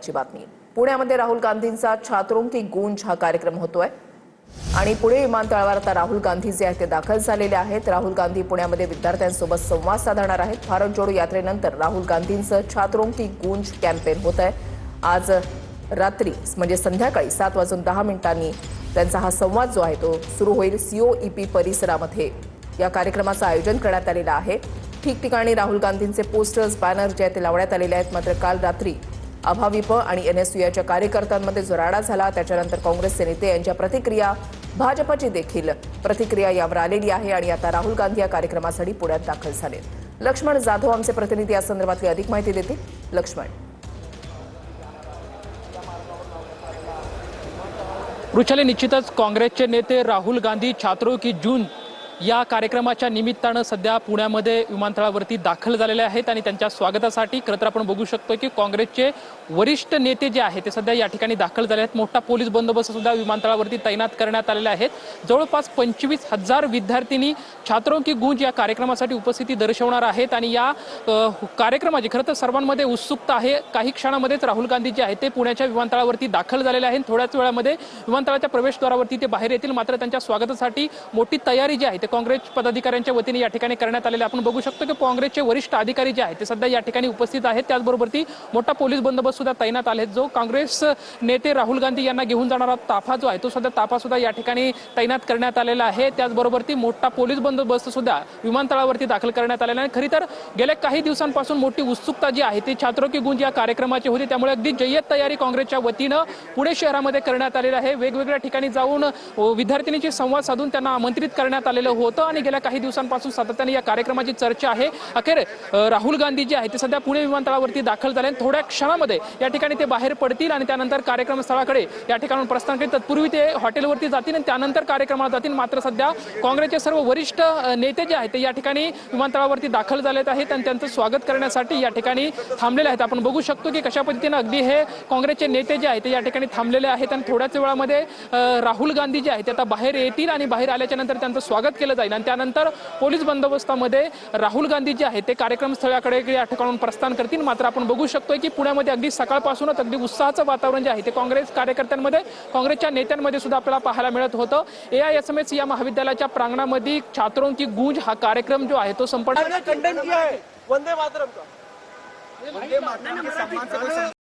ची बातमी पुण्यामध्ये राहुल गांधींचा छात्रों की गूंज हा कार्यक्रम होतोय आणि पुणे विमानतळावर आता राहुल गांधी जे आहेत ते दाखल झालेले आहेत। राहुल गांधी पुण्यामध्ये विद्यार्थ्यांसोबत संवाद साधणार आहेत। भारत जोडो यात्रेनंतर राहुल गांधींचं छात्रों की गूंज कॅम्पेन होत आहे। आज रात्री म्हणजे संध्याकाळी 7:10 त्यांचा हा संवाद जो आहे तो सुरू होईल। सीओईपी परिसरामध्ये या कार्यक्रमाचं आयोजन करण्यात आलेलं आहे। ठिकठिकाणी राहुल गांधींचे पोस्टर्स बॅनर जे आहेत ते लावण्यात आलेले आहेत। मात्र काल रात्री अभाविप आणि एनएसयूच्या कार्यकर्त्यांमध्ये जो राडा झाला त्याच्यानंतर काँग्रेसचे नेते यांच्या प्रतिक्रिया, भाजपची देखील प्रतिक्रिया यावर आलेली आहे आणि आता राहुल गांधी या कार्यक्रमासाठी पुण्यात दाखल झाले। लक्ष्मण जाधव आमचे प्रतिनिधी या संदर्भातली अधिक माहिती देतील। लक्ष्मण, वृषाली, निश्चितच काँग्रेसचे नेते राहुल गांधी छात्रों की जून या कार्यक्रमाच्या निमित्तानं सध्या पुण्यामध्ये विमानतळावरती दाखल झालेले आहेत आणि त्यांच्या स्वागतासाठी खरं तर आपण बघू शकतो की काँग्रेसचे वरिष्ठ नेते जे आहेत ते सध्या या ठिकाणी दाखल झाले आहेत। मोठा पोलीस बंदोबस्त सुद्धा विमानतळावरती तैनात करण्यात आलेले आहेत। जवळपास 25,000 विद्यार्थ्यांनी छात्रों की गूंज या कार्यक्रमासाठी उपस्थिती दर्शवणार आहेत आणि या कार्यक्रमाची खरं तर सर्वांमध्ये उत्सुकता आहे। काही क्षणामध्येच राहुल गांधी जे आहेत ते पुण्याच्या विमानतळावरती दाखल झालेले आहेत। थोड्याच वेळामध्ये विमानतळाच्या प्रवेशद्वारावरती ते बाहेर येतील। मात्र त्यांच्या स्वागतासाठी मोठी तयारी जी आहे ते काँग्रेस पदाधिकाऱ्यांच्या वतीने या ठिकाणी करण्यात आलेले आपण बघू शकतो की काँग्रेसचे वरिष्ठ अधिकारी जे आहेत ते सध्या या ठिकाणी उपस्थित आहेत। त्याचबरोबर ती मोठा पोलीस बंदोबस्त सुद्धा तैनात आले। जो काँग्रेस नेते राहुल गांधी यांना घेऊन जाणारा ताफा जो आहे तो सध्या ताफा सुद्धा या ठिकाणी तैनात करण्यात आलेला आहे। त्याचबरोबर ती मोठा पोलीस बंदोबस्त सुद्धा विमानतळावरती दाखल करण्यात आलेला आहे। खरी तर गेल्या काही दिवसांपासून मोठी उत्सुकता जी आहे ती छात्रों की गूंज या कार्यक्रमाची होती, त्यामुळे अगदी जय्यत तयारी काँग्रेसच्या वतीनं पुणे शहरामध्ये करण्यात आलेली आहे। वेगवेगळ्या ठिकाणी जाऊन विद्यार्थिनींशी संवाद साधून त्यांना आमंत्रित करण्यात आलेलं होतं आणि गेल्या काही दिवसांपासून सातत्याने या कार्यक्रमाची चर्चा आहे। अखेर राहुल गांधी जे आहे ते सध्या पुणे विमानतळावरती दाखल झाले। थोड्या क्षणामध्ये या ठिकाणी ते बाहेर पडतील आणि त्यानंतर कार्यक्रम स्थळाकडे या ठिकाणून प्रस्थान करेल। तत्पूर्वी ते हॉटेलवरती जातील आणि त्यानंतर कार्यक्रमाला जातील। मात्र सध्या काँग्रेसचे सर्व वरिष्ठ नेते जे आहेत ते या ठिकाणी विमानतळावरती दाखल झालेत आहेत आणि त्यांचं स्वागत करण्यासाठी या ठिकाणी थांबलेले आहेत। आपण बघू शकतो की कशा पद्धतीने अगदी हे काँग्रेसचे नेते जे आहेत ते या ठिकाणी थांबलेले आहेत आणि थोड्याच वेळामध्ये राहुल गांधी जे आहेत ते आता बाहेर येतील आणि बाहेर आल्याच्या नंतर त्यांचं स्वागत केलं जाईल आणि त्यानंतर पोलीस बंदोबस्तामध्ये राहुल गांधी जे आहेत ते कार्यक्रम स्थळाकडे या ठिकाणून प्रस्थान करतील। मात्र आपण बघू शकतोय की पुण्यामध्ये अगदी सकाळपासूनच अगदी उत्साहाचं वातावरण जे आहे ते काँग्रेस कार्यकर्त्यांमध्ये, काँग्रेसच्या नेत्यांमध्ये सुद्धा आपल्याला पाहायला मिळत होतं। AISMS या महाविद्यालयाच्या प्रांगणामध्ये छात्रों की गूंज हा कार्यक्रम जो आहे तो संपन्न वंदे मातरम का